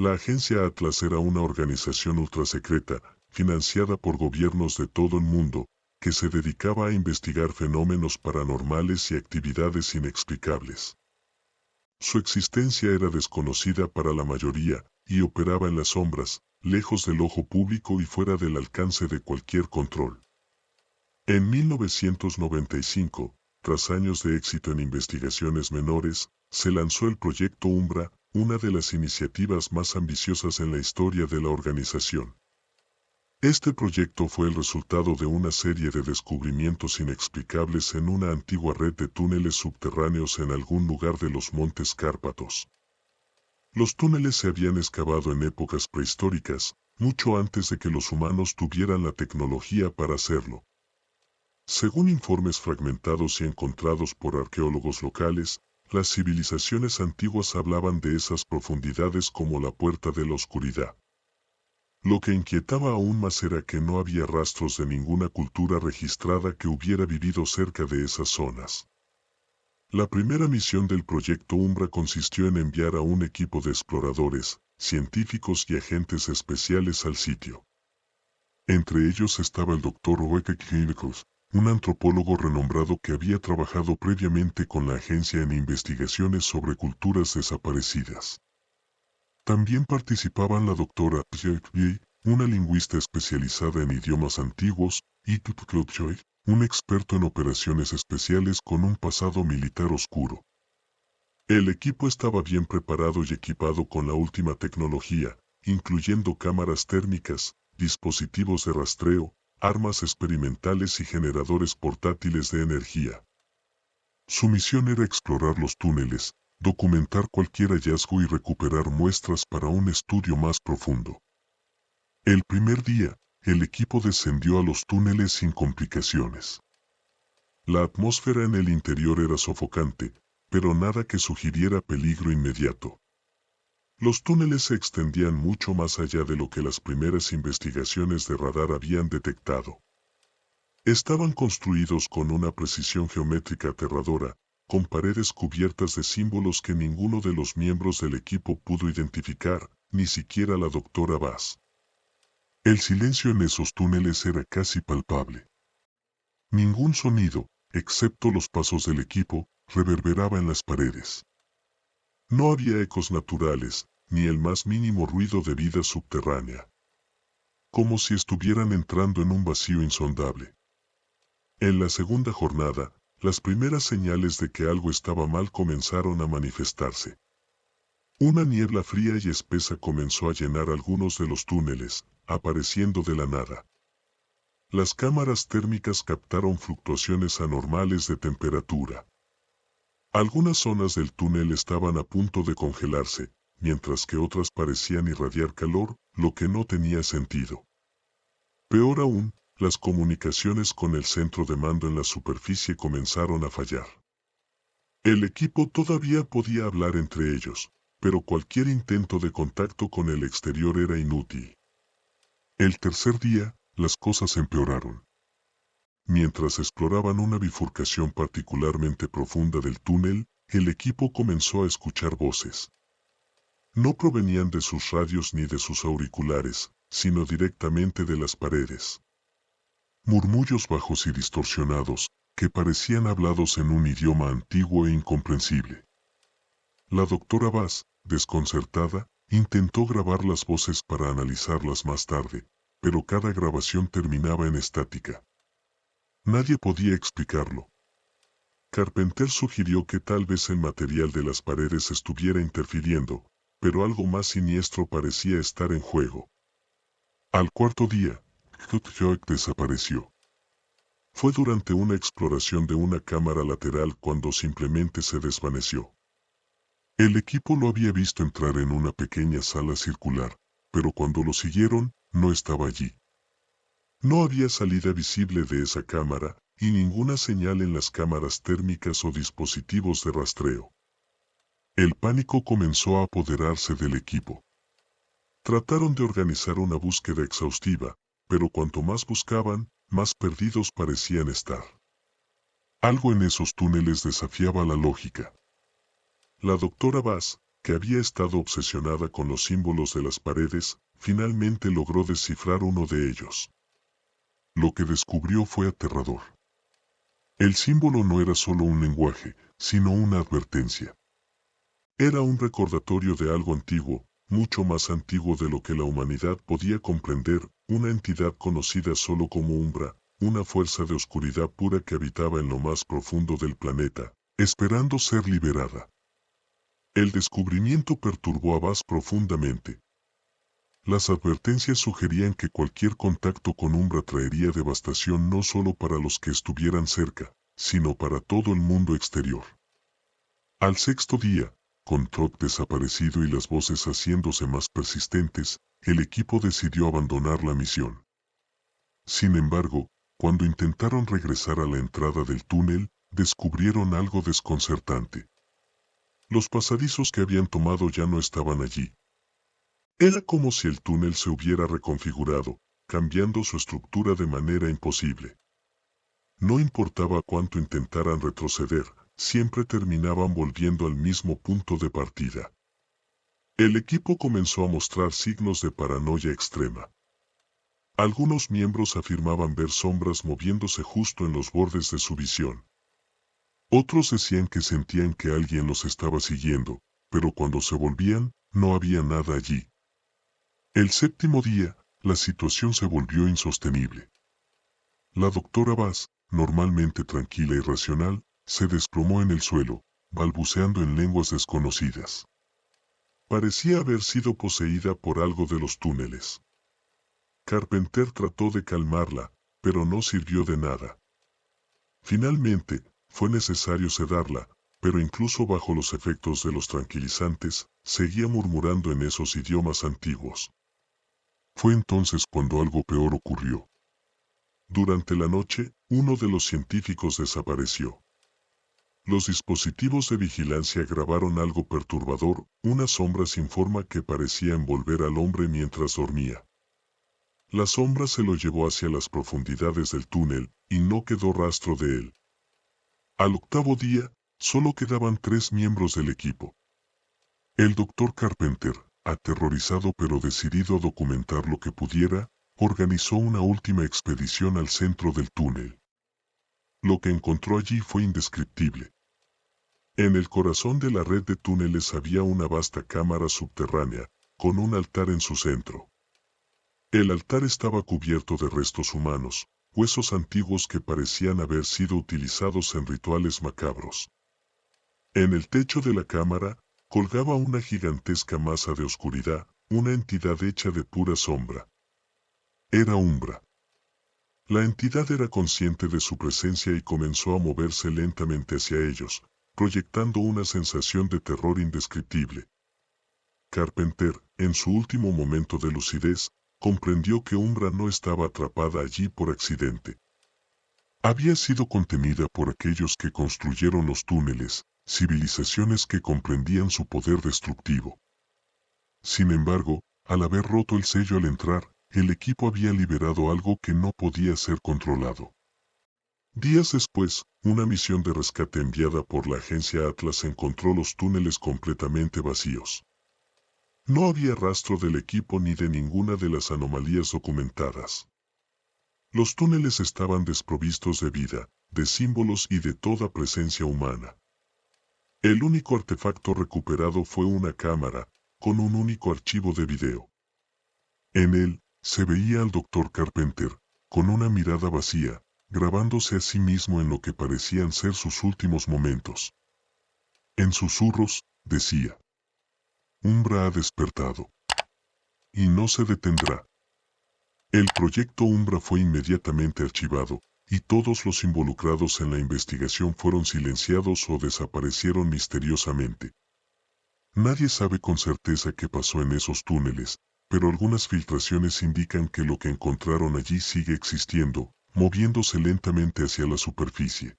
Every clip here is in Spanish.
La agencia Atlas era una organización ultrasecreta, financiada por gobiernos de todo el mundo, que se dedicaba a investigar fenómenos paranormales y actividades inexplicables. Su existencia era desconocida para la mayoría, y operaba en las sombras, lejos del ojo público y fuera del alcance de cualquier control. En 1995, tras años de éxito en investigaciones menores, se lanzó el Proyecto Umbra, una de las iniciativas más ambiciosas en la historia de la organización. Este proyecto fue el resultado de una serie de descubrimientos inexplicables en una antigua red de túneles subterráneos en algún lugar de los Montes Cárpatos. Los túneles se habían excavado en épocas prehistóricas, mucho antes de que los humanos tuvieran la tecnología para hacerlo. Según informes fragmentados y encontrados por arqueólogos locales, las civilizaciones antiguas hablaban de esas profundidades como la puerta de la oscuridad. Lo que inquietaba aún más era que no había rastros de ninguna cultura registrada que hubiera vivido cerca de esas zonas. La primera misión del Proyecto Umbra consistió en enviar a un equipo de exploradores, científicos y agentes especiales al sitio. Entre ellos estaba el Dr. Oeke Kivikos, un antropólogo renombrado que había trabajado previamente con la agencia en investigaciones sobre culturas desaparecidas. También participaban la doctora Jacques, una lingüista especializada en idiomas antiguos, y Claude Joy, un experto en operaciones especiales con un pasado militar oscuro. El equipo estaba bien preparado y equipado con la última tecnología, incluyendo cámaras térmicas, dispositivos de rastreo, armas experimentales y generadores portátiles de energía. Su misión era explorar los túneles, documentar cualquier hallazgo y recuperar muestras para un estudio más profundo. El primer día, el equipo descendió a los túneles sin complicaciones. La atmósfera en el interior era sofocante, pero nada que sugiriera peligro inmediato. Los túneles se extendían mucho más allá de lo que las primeras investigaciones de radar habían detectado. Estaban construidos con una precisión geométrica aterradora, con paredes cubiertas de símbolos que ninguno de los miembros del equipo pudo identificar, ni siquiera la doctora Bass. El silencio en esos túneles era casi palpable. Ningún sonido, excepto los pasos del equipo, reverberaba en las paredes. No había ecos naturales, ni el más mínimo ruido de vida subterránea. Como si estuvieran entrando en un vacío insondable. En la segunda jornada, las primeras señales de que algo estaba mal comenzaron a manifestarse. Una niebla fría y espesa comenzó a llenar algunos de los túneles, apareciendo de la nada. Las cámaras térmicas captaron fluctuaciones anormales de temperatura. Algunas zonas del túnel estaban a punto de congelarse, mientras que otras parecían irradiar calor, lo que no tenía sentido. Peor aún, las comunicaciones con el centro de mando en la superficie comenzaron a fallar. El equipo todavía podía hablar entre ellos, pero cualquier intento de contacto con el exterior era inútil. El tercer día, las cosas empeoraron. Mientras exploraban una bifurcación particularmente profunda del túnel, el equipo comenzó a escuchar voces. No provenían de sus radios ni de sus auriculares, sino directamente de las paredes. Murmullos bajos y distorsionados, que parecían hablados en un idioma antiguo e incomprensible. La doctora Bass, desconcertada, intentó grabar las voces para analizarlas más tarde, pero cada grabación terminaba en estática. Nadie podía explicarlo. Carpenter sugirió que tal vez el material de las paredes estuviera interfiriendo, pero algo más siniestro parecía estar en juego. Al cuarto día, Jock desapareció. Fue durante una exploración de una cámara lateral cuando simplemente se desvaneció. El equipo lo había visto entrar en una pequeña sala circular, pero cuando lo siguieron, no estaba allí. No había salida visible de esa cámara, y ninguna señal en las cámaras térmicas o dispositivos de rastreo. El pánico comenzó a apoderarse del equipo. Trataron de organizar una búsqueda exhaustiva, pero cuanto más buscaban, más perdidos parecían estar. Algo en esos túneles desafiaba la lógica. La doctora Bass, que había estado obsesionada con los símbolos de las paredes, finalmente logró descifrar uno de ellos. Lo que descubrió fue aterrador. El símbolo no era solo un lenguaje, sino una advertencia. Era un recordatorio de algo antiguo, mucho más antiguo de lo que la humanidad podía comprender, una entidad conocida solo como Umbra, una fuerza de oscuridad pura que habitaba en lo más profundo del planeta, esperando ser liberada. El descubrimiento perturbó a Buzz profundamente. Las advertencias sugerían que cualquier contacto con Umbra traería devastación no solo para los que estuvieran cerca, sino para todo el mundo exterior. Al sexto día, con Trot desaparecido y las voces haciéndose más persistentes, el equipo decidió abandonar la misión. Sin embargo, cuando intentaron regresar a la entrada del túnel, descubrieron algo desconcertante. Los pasadizos que habían tomado ya no estaban allí. Era como si el túnel se hubiera reconfigurado, cambiando su estructura de manera imposible. No importaba cuánto intentaran retroceder, siempre terminaban volviendo al mismo punto de partida. El equipo comenzó a mostrar signos de paranoia extrema. Algunos miembros afirmaban ver sombras moviéndose justo en los bordes de su visión. Otros decían que sentían que alguien los estaba siguiendo, pero cuando se volvían, no había nada allí. El séptimo día, la situación se volvió insostenible. La doctora Buzz, normalmente tranquila y racional, se desplomó en el suelo, balbuceando en lenguas desconocidas. Parecía haber sido poseída por algo de los túneles. Carpenter trató de calmarla, pero no sirvió de nada. Finalmente, fue necesario sedarla, pero incluso bajo los efectos de los tranquilizantes, seguía murmurando en esos idiomas antiguos. Fue entonces cuando algo peor ocurrió. Durante la noche, uno de los científicos desapareció. Los dispositivos de vigilancia grabaron algo perturbador, una sombra sin forma que parecía envolver al hombre mientras dormía. La sombra se lo llevó hacia las profundidades del túnel, y no quedó rastro de él. Al octavo día, solo quedaban 3 miembros del equipo. El doctor Carpenter, aterrorizado pero decidido a documentar lo que pudiera, organizó una última expedición al centro del túnel. Lo que encontró allí fue indescriptible. En el corazón de la red de túneles había una vasta cámara subterránea, con un altar en su centro. El altar estaba cubierto de restos humanos, huesos antiguos que parecían haber sido utilizados en rituales macabros. En el techo de la cámara, colgaba una gigantesca masa de oscuridad, una entidad hecha de pura sombra. Era Umbra. La entidad era consciente de su presencia y comenzó a moverse lentamente hacia ellos, proyectando una sensación de terror indescriptible. Carpenter, en su último momento de lucidez, comprendió que Umbra no estaba atrapada allí por accidente. Había sido contenida por aquellos que construyeron los túneles, civilizaciones que comprendían su poder destructivo. Sin embargo, al haber roto el sello al entrar, el equipo había liberado algo que no podía ser controlado. Días después, una misión de rescate enviada por la agencia Atlas encontró los túneles completamente vacíos. No había rastro del equipo ni de ninguna de las anomalías documentadas. Los túneles estaban desprovistos de vida, de símbolos y de toda presencia humana. El único artefacto recuperado fue una cámara, con un único archivo de video. En él, se veía al Dr. Carpenter, con una mirada vacía, grabándose a sí mismo en lo que parecían ser sus últimos momentos. En susurros, decía: Umbra ha despertado. Y no se detendrá. El proyecto Umbra fue inmediatamente archivado, y todos los involucrados en la investigación fueron silenciados o desaparecieron misteriosamente. Nadie sabe con certeza qué pasó en esos túneles, pero algunas filtraciones indican que lo que encontraron allí sigue existiendo, moviéndose lentamente hacia la superficie.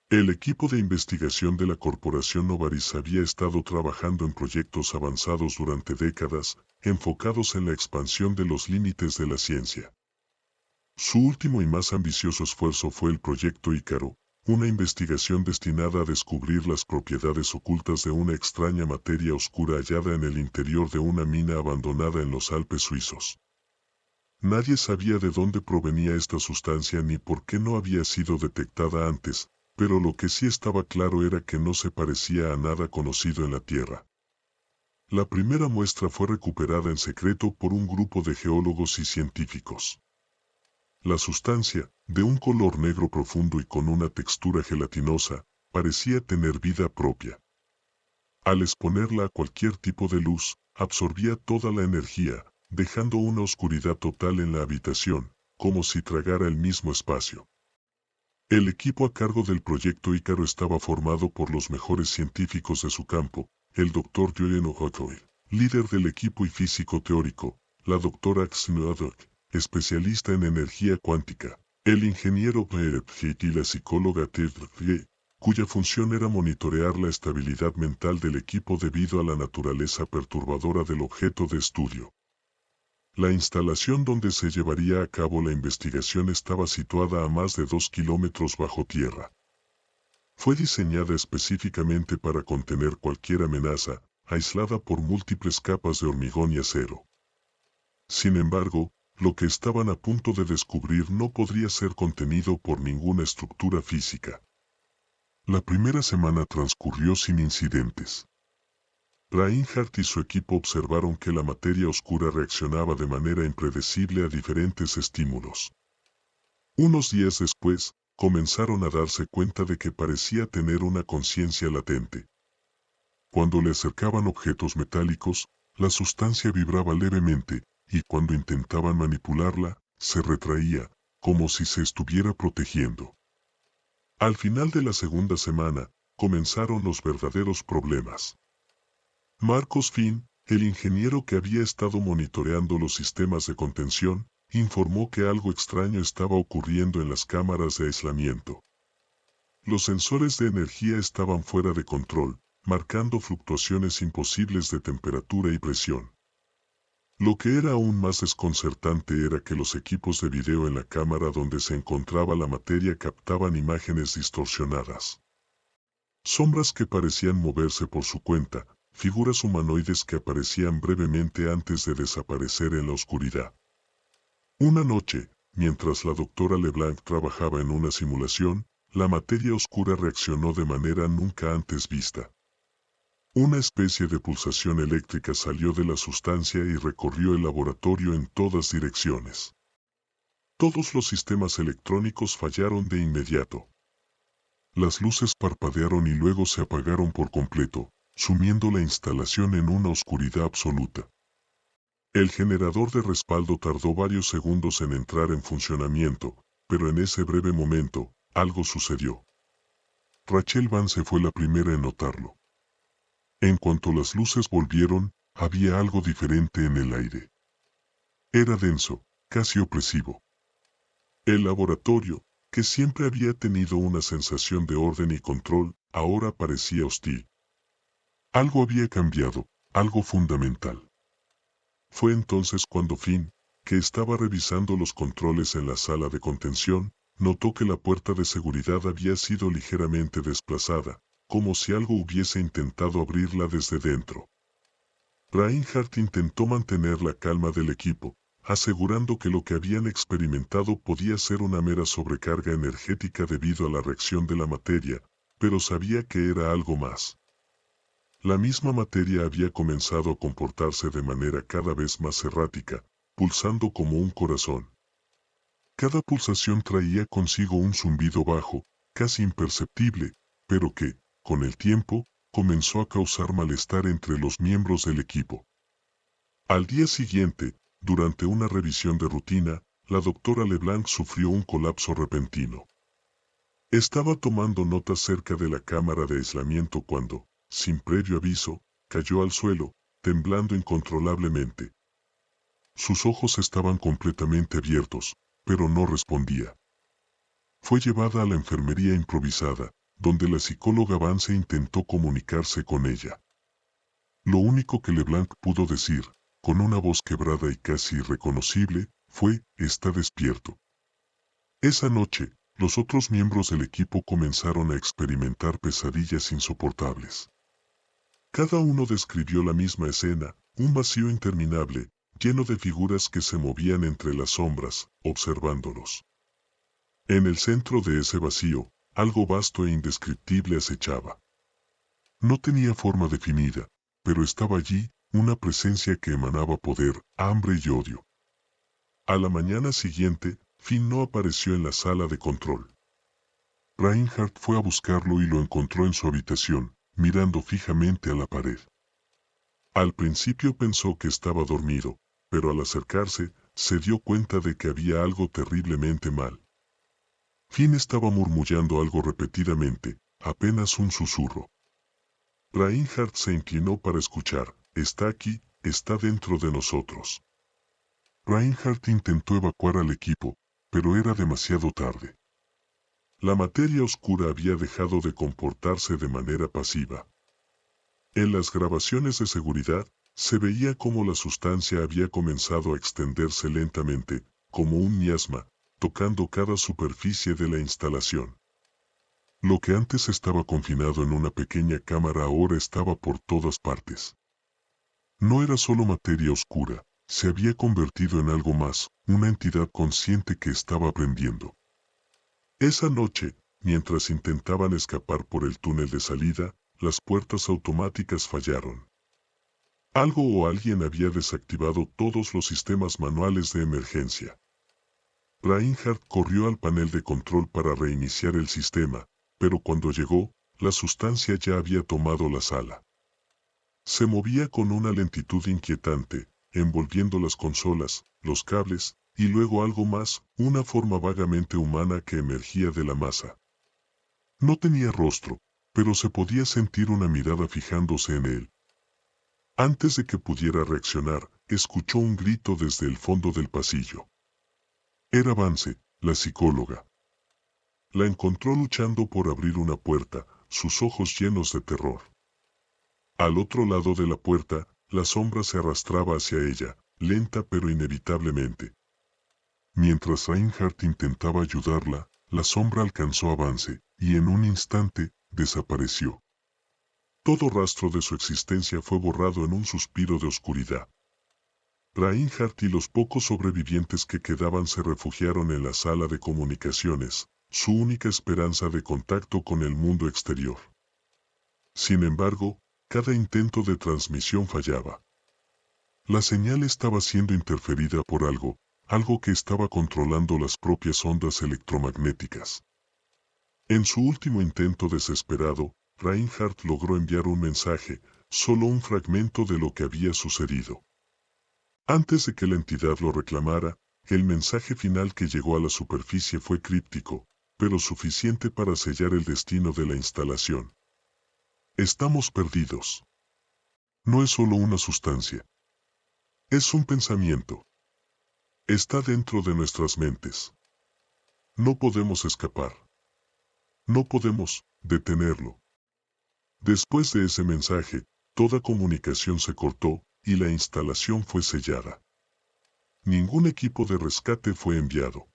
El equipo de investigación de la Corporación Novaris había estado trabajando en proyectos avanzados durante décadas, enfocados en la expansión de los límites de la ciencia. Su último y más ambicioso esfuerzo fue el Proyecto Ícaro, una investigación destinada a descubrir las propiedades ocultas de una extraña materia oscura hallada en el interior de una mina abandonada en los Alpes suizos. Nadie sabía de dónde provenía esta sustancia ni por qué no había sido detectada antes, pero lo que sí estaba claro era que no se parecía a nada conocido en la Tierra. La primera muestra fue recuperada en secreto por un grupo de geólogos y científicos. La sustancia, de un color negro profundo y con una textura gelatinosa, parecía tener vida propia. Al exponerla a cualquier tipo de luz, absorbía toda la energía, dejando una oscuridad total en la habitación, como si tragara el mismo espacio. El equipo a cargo del proyecto Ícaro estaba formado por los mejores científicos de su campo, el Dr. Julian O'Hoyle, líder del equipo y físico teórico, la Dra. Xnodok, especialista en energía cuántica, el ingeniero Pierre y la psicóloga Ted, cuya función era monitorear la estabilidad mental del equipo debido a la naturaleza perturbadora del objeto de estudio. La instalación donde se llevaría a cabo la investigación estaba situada a más de 2 kilómetros bajo tierra. Fue diseñada específicamente para contener cualquier amenaza, aislada por múltiples capas de hormigón y acero. Sin embargo, lo que estaban a punto de descubrir no podría ser contenido por ninguna estructura física. La primera semana transcurrió sin incidentes. Reinhardt y su equipo observaron que la materia oscura reaccionaba de manera impredecible a diferentes estímulos. Unos días después, comenzaron a darse cuenta de que parecía tener una conciencia latente. Cuando le acercaban objetos metálicos, la sustancia vibraba levemente, y cuando intentaban manipularla, se retraía, como si se estuviera protegiendo. Al final de la segunda semana, comenzaron los verdaderos problemas. Marcos Finn, el ingeniero que había estado monitoreando los sistemas de contención, informó que algo extraño estaba ocurriendo en las cámaras de aislamiento. Los sensores de energía estaban fuera de control, marcando fluctuaciones imposibles de temperatura y presión. Lo que era aún más desconcertante era que los equipos de video en la cámara donde se encontraba la materia captaban imágenes distorsionadas. Sombras que parecían moverse por su cuenta, figuras humanoides que aparecían brevemente antes de desaparecer en la oscuridad. Una noche, mientras la doctora LeBlanc trabajaba en una simulación, la materia oscura reaccionó de manera nunca antes vista. Una especie de pulsación eléctrica salió de la sustancia y recorrió el laboratorio en todas direcciones. Todos los sistemas electrónicos fallaron de inmediato. Las luces parpadearon y luego se apagaron por completo, sumiendo la instalación en una oscuridad absoluta. El generador de respaldo tardó varios segundos en entrar en funcionamiento, pero en ese breve momento, algo sucedió. Rachel Vance fue la primera en notarlo. En cuanto las luces volvieron, había algo diferente en el aire. Era denso, casi opresivo. El laboratorio, que siempre había tenido una sensación de orden y control, ahora parecía hostil. Algo había cambiado, algo fundamental. Fue entonces cuando Finn, que estaba revisando los controles en la sala de contención, notó que la puerta de seguridad había sido ligeramente desplazada, como si algo hubiese intentado abrirla desde dentro. Reinhardt intentó mantener la calma del equipo, asegurando que lo que habían experimentado podía ser una mera sobrecarga energética debido a la reacción de la materia, pero sabía que era algo más. La misma materia había comenzado a comportarse de manera cada vez más errática, pulsando como un corazón. Cada pulsación traía consigo un zumbido bajo, casi imperceptible, pero que, con el tiempo, comenzó a causar malestar entre los miembros del equipo. Al día siguiente, durante una revisión de rutina, la doctora LeBlanc sufrió un colapso repentino. Estaba tomando notas cerca de la cámara de aislamiento cuando, sin previo aviso, cayó al suelo, temblando incontrolablemente. Sus ojos estaban completamente abiertos, pero no respondía. Fue llevada a la enfermería improvisada, donde la psicóloga Vance intentó comunicarse con ella. Lo único que LeBlanc pudo decir, con una voz quebrada y casi irreconocible, fue: «Está despierto». Esa noche, los otros miembros del equipo comenzaron a experimentar pesadillas insoportables. Cada uno describió la misma escena, un vacío interminable, lleno de figuras que se movían entre las sombras, observándolos. En el centro de ese vacío, algo vasto e indescriptible acechaba. No tenía forma definida, pero estaba allí, una presencia que emanaba poder, hambre y odio. A la mañana siguiente, Finn no apareció en la sala de control. Reinhardt fue a buscarlo y lo encontró en su habitación, mirando fijamente a la pared. Al principio pensó que estaba dormido, pero al acercarse, se dio cuenta de que había algo terriblemente mal. Finn estaba murmullando algo repetidamente, apenas un susurro. Reinhardt se inclinó para escuchar. Está aquí, está dentro de nosotros. Reinhardt intentó evacuar al equipo, pero era demasiado tarde. La materia oscura había dejado de comportarse de manera pasiva. En las grabaciones de seguridad, se veía cómo la sustancia había comenzado a extenderse lentamente, como un miasma, tocando cada superficie de la instalación. Lo que antes estaba confinado en una pequeña cámara ahora estaba por todas partes. No era solo materia oscura, se había convertido en algo más, una entidad consciente que estaba aprendiendo. Esa noche, mientras intentaban escapar por el túnel de salida, las puertas automáticas fallaron. Algo o alguien había desactivado todos los sistemas manuales de emergencia. Reinhardt corrió al panel de control para reiniciar el sistema, pero cuando llegó, la sustancia ya había tomado la sala. Se movía con una lentitud inquietante, envolviendo las consolas, los cables, y luego algo más, una forma vagamente humana que emergía de la masa. No tenía rostro, pero se podía sentir una mirada fijándose en él. Antes de que pudiera reaccionar, escuchó un grito desde el fondo del pasillo. Era Vance, la psicóloga. La encontró luchando por abrir una puerta, sus ojos llenos de terror. Al otro lado de la puerta, la sombra se arrastraba hacia ella, lenta pero inevitablemente. Mientras Reinhardt intentaba ayudarla, la sombra alcanzó a Vance, y en un instante, desapareció. Todo rastro de su existencia fue borrado en un suspiro de oscuridad. Reinhardt y los pocos sobrevivientes que quedaban se refugiaron en la sala de comunicaciones, su única esperanza de contacto con el mundo exterior. Sin embargo, cada intento de transmisión fallaba. La señal estaba siendo interferida por algo que estaba controlando las propias ondas electromagnéticas. En su último intento desesperado, Reinhardt logró enviar un mensaje, solo un fragmento de lo que había sucedido. Antes de que la entidad lo reclamara, el mensaje final que llegó a la superficie fue críptico, pero suficiente para sellar el destino de la instalación. Estamos perdidos. No es solo una sustancia. Es un pensamiento. Está dentro de nuestras mentes. No podemos escapar. No podemos detenerlo. Después de ese mensaje, toda comunicación se cortó, y la instalación fue sellada. Ningún equipo de rescate fue enviado.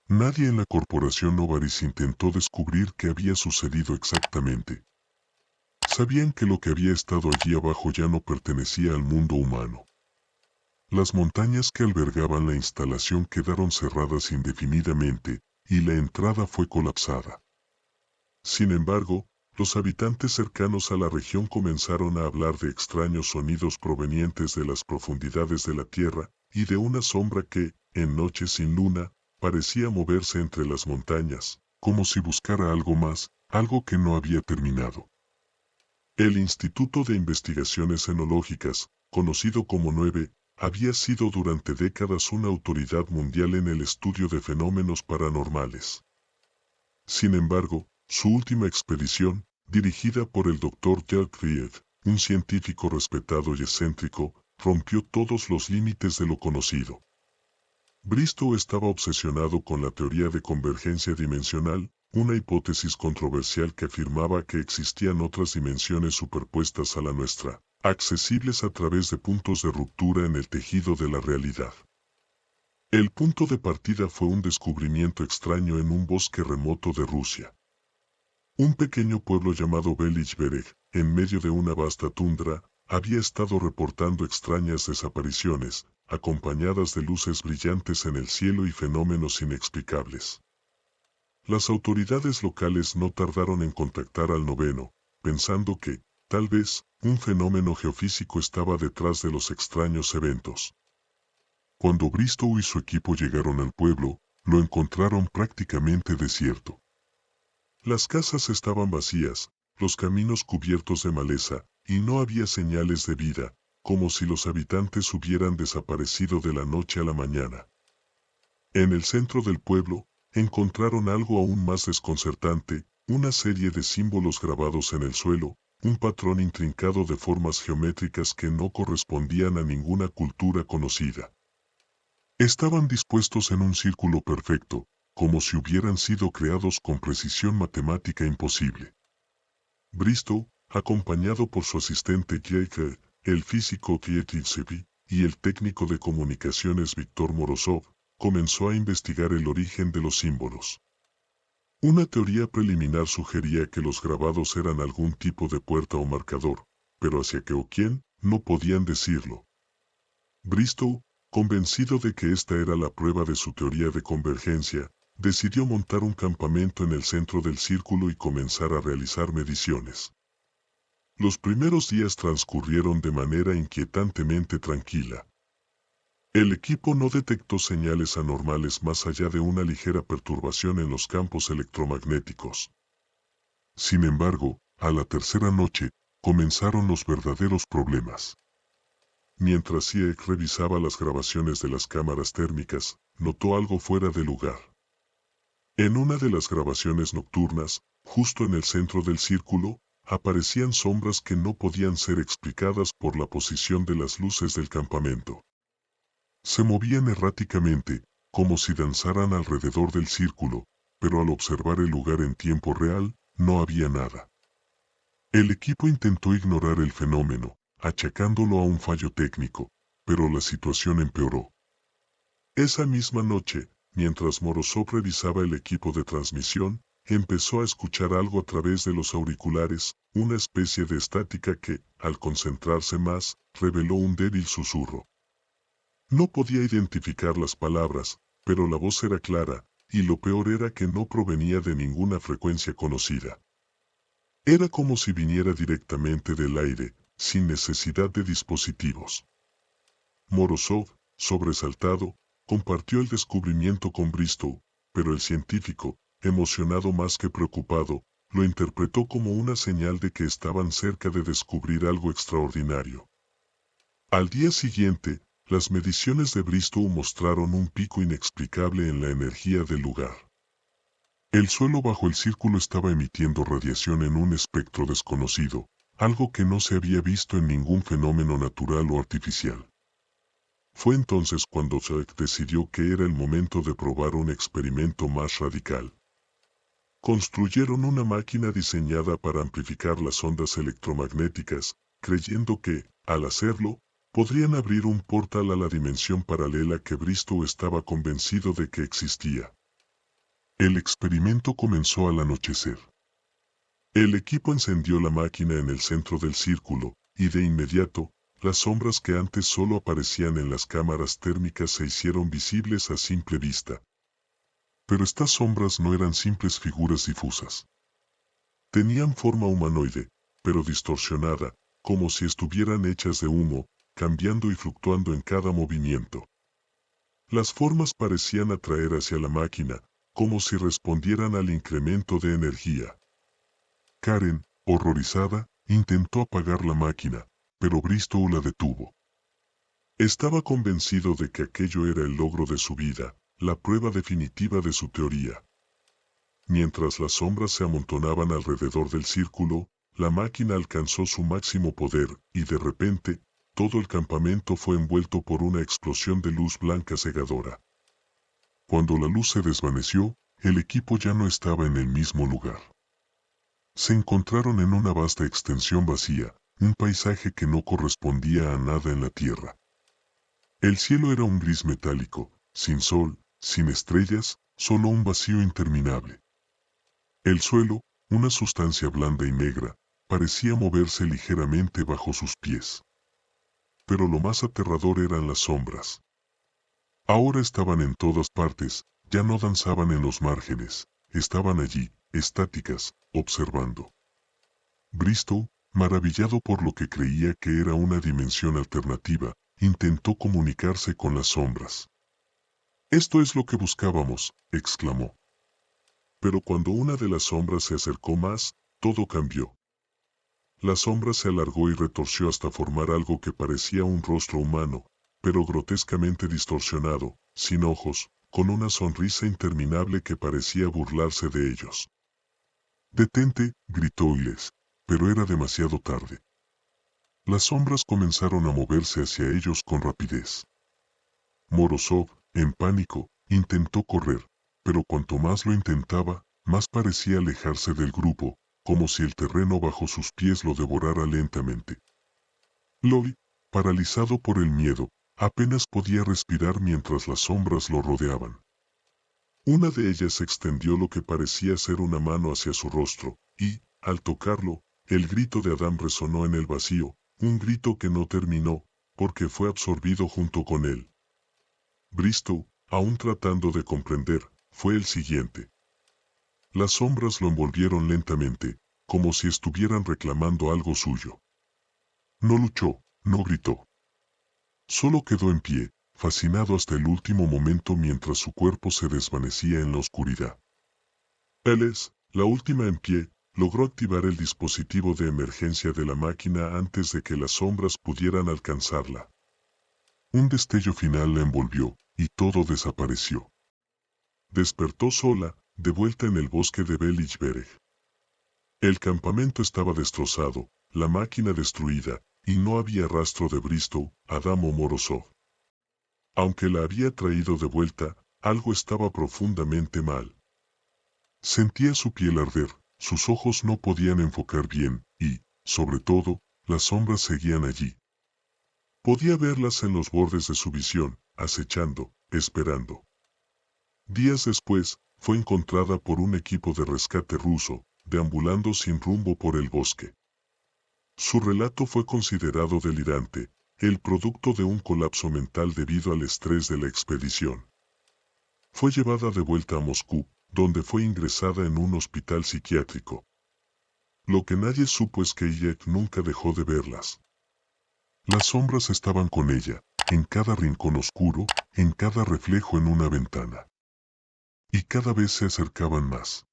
Nadie en la corporación Novaris intentó descubrir qué había sucedido exactamente. Sabían que lo que había estado allí abajo ya no pertenecía al mundo humano. Las montañas que albergaban la instalación quedaron cerradas indefinidamente, y la entrada fue colapsada. Sin embargo, los habitantes cercanos a la región comenzaron a hablar de extraños sonidos provenientes de las profundidades de la tierra, y de una sombra que, en noches sin luna, parecía moverse entre las montañas, como si buscara algo más, algo que no había terminado. El Instituto de Investigaciones Enológicas, conocido como 9, había sido durante décadas una autoridad mundial en el estudio de fenómenos paranormales. Sin embargo, su última expedición, dirigida por el Dr. Jack Reed, un científico respetado y excéntrico, rompió todos los límites de lo conocido. Bristow estaba obsesionado con la teoría de convergencia dimensional, una hipótesis controversial que afirmaba que existían otras dimensiones superpuestas a la nuestra, accesibles a través de puntos de ruptura en el tejido de la realidad. El punto de partida fue un descubrimiento extraño en un bosque remoto de Rusia. Un pequeño pueblo llamado Belij Bereg, en medio de una vasta tundra, había estado reportando extrañas desapariciones, acompañadas de luces brillantes en el cielo y fenómenos inexplicables. Las autoridades locales no tardaron en contactar al noveno, pensando que, tal vez, un fenómeno geofísico estaba detrás de los extraños eventos. Cuando Bristow y su equipo llegaron al pueblo, lo encontraron prácticamente desierto. Las casas estaban vacías, los caminos cubiertos de maleza, y no había señales de vida, como si los habitantes hubieran desaparecido de la noche a la mañana. En el centro del pueblo, encontraron algo aún más desconcertante, una serie de símbolos grabados en el suelo, un patrón intrincado de formas geométricas que no correspondían a ninguna cultura conocida. Estaban dispuestos en un círculo perfecto, como si hubieran sido creados con precisión matemática imposible. Bristow, acompañado por su asistente Jake, el físico Kietilsevi, y el técnico de comunicaciones Víctor Morozov, comenzó a investigar el origen de los símbolos. Una teoría preliminar sugería que los grabados eran algún tipo de puerta o marcador, pero hacia qué o quién, no podían decirlo. Bristow, convencido de que esta era la prueba de su teoría de convergencia, decidió montar un campamento en el centro del círculo y comenzar a realizar mediciones. Los primeros días transcurrieron de manera inquietantemente tranquila. El equipo no detectó señales anormales más allá de una ligera perturbación en los campos electromagnéticos. Sin embargo, a la tercera noche, comenzaron los verdaderos problemas. Mientras Siek revisaba las grabaciones de las cámaras térmicas, notó algo fuera de lugar. En una de las grabaciones nocturnas, justo en el centro del círculo, aparecían sombras que no podían ser explicadas por la posición de las luces del campamento. Se movían erráticamente, como si danzaran alrededor del círculo, pero al observar el lugar en tiempo real, no había nada. El equipo intentó ignorar el fenómeno, achacándolo a un fallo técnico, pero la situación empeoró. Esa misma noche, mientras Morozov revisaba el equipo de transmisión, empezó a escuchar algo a través de los auriculares, una especie de estática que, al concentrarse más, reveló un débil susurro. No podía identificar las palabras, pero la voz era clara, y lo peor era que no provenía de ninguna frecuencia conocida. Era como si viniera directamente del aire, sin necesidad de dispositivos. Morozov, sobresaltado, compartió el descubrimiento con Bristow, pero el científico, emocionado más que preocupado, lo interpretó como una señal de que estaban cerca de descubrir algo extraordinario. Al día siguiente, las mediciones de Bristow mostraron un pico inexplicable en la energía del lugar. El suelo bajo el círculo estaba emitiendo radiación en un espectro desconocido, algo que no se había visto en ningún fenómeno natural o artificial. Fue entonces cuando Zack decidió que era el momento de probar un experimento más radical. Construyeron una máquina diseñada para amplificar las ondas electromagnéticas, creyendo que, al hacerlo, podrían abrir un portal a la dimensión paralela que Bristow estaba convencido de que existía. El experimento comenzó al anochecer. El equipo encendió la máquina en el centro del círculo, y de inmediato, las sombras que antes solo aparecían en las cámaras térmicas se hicieron visibles a simple vista. Pero estas sombras no eran simples figuras difusas. Tenían forma humanoide, pero distorsionada, como si estuvieran hechas de humo, cambiando y fluctuando en cada movimiento. Las formas parecían atraer hacia la máquina, como si respondieran al incremento de energía. Karen, horrorizada, intentó apagar la máquina, pero Bristow la detuvo. Estaba convencido de que aquello era el logro de su vida, la prueba definitiva de su teoría. Mientras las sombras se amontonaban alrededor del círculo, la máquina alcanzó su máximo poder, y de repente, todo el campamento fue envuelto por una explosión de luz blanca cegadora. Cuando la luz se desvaneció, el equipo ya no estaba en el mismo lugar. Se encontraron en una vasta extensión vacía, un paisaje que no correspondía a nada en la tierra. El cielo era un gris metálico, sin sol, sin estrellas, solo un vacío interminable. El suelo, una sustancia blanda y negra, parecía moverse ligeramente bajo sus pies. Pero lo más aterrador eran las sombras. Ahora estaban en todas partes, ya no danzaban en los márgenes, estaban allí, estáticas, observando. Bristow, maravillado por lo que creía que era una dimensión alternativa, intentó comunicarse con las sombras. «Esto es lo que buscábamos», exclamó. Pero cuando una de las sombras se acercó más, todo cambió. La sombra se alargó y retorció hasta formar algo que parecía un rostro humano, pero grotescamente distorsionado, sin ojos, con una sonrisa interminable que parecía burlarse de ellos. «Detente», gritó Giles, pero era demasiado tarde. Las sombras comenzaron a moverse hacia ellos con rapidez. Morozov, en pánico, intentó correr, pero cuanto más lo intentaba, más parecía alejarse del grupo, como si el terreno bajo sus pies lo devorara lentamente. Lloyd, paralizado por el miedo, apenas podía respirar mientras las sombras lo rodeaban. Una de ellas extendió lo que parecía ser una mano hacia su rostro, y, al tocarlo, el grito de Adam resonó en el vacío, un grito que no terminó, porque fue absorbido junto con él. Bristow, aún tratando de comprender, fue el siguiente. Las sombras lo envolvieron lentamente, como si estuvieran reclamando algo suyo. No luchó, no gritó. Solo quedó en pie, fascinado hasta el último momento mientras su cuerpo se desvanecía en la oscuridad. Ellis, la última en pie, logró activar el dispositivo de emergencia de la máquina antes de que las sombras pudieran alcanzarla. Un destello final la envolvió, y todo desapareció. Despertó sola, de vuelta en el bosque de Bellichberg. El campamento estaba destrozado, la máquina destruida, y no había rastro de Bristow, Adam o Morozov. Aunque la había traído de vuelta, algo estaba profundamente mal. Sentía su piel arder, sus ojos no podían enfocar bien, y, sobre todo, las sombras seguían allí. Podía verlas en los bordes de su visión, acechando, esperando. Días después, fue encontrada por un equipo de rescate ruso, deambulando sin rumbo por el bosque. Su relato fue considerado delirante, el producto de un colapso mental debido al estrés de la expedición. Fue llevada de vuelta a Moscú, donde fue ingresada en un hospital psiquiátrico. Lo que nadie supo es que ella nunca dejó de verlas. Las sombras estaban con ella, en cada rincón oscuro, en cada reflejo en una ventana. Y cada vez se acercaban más.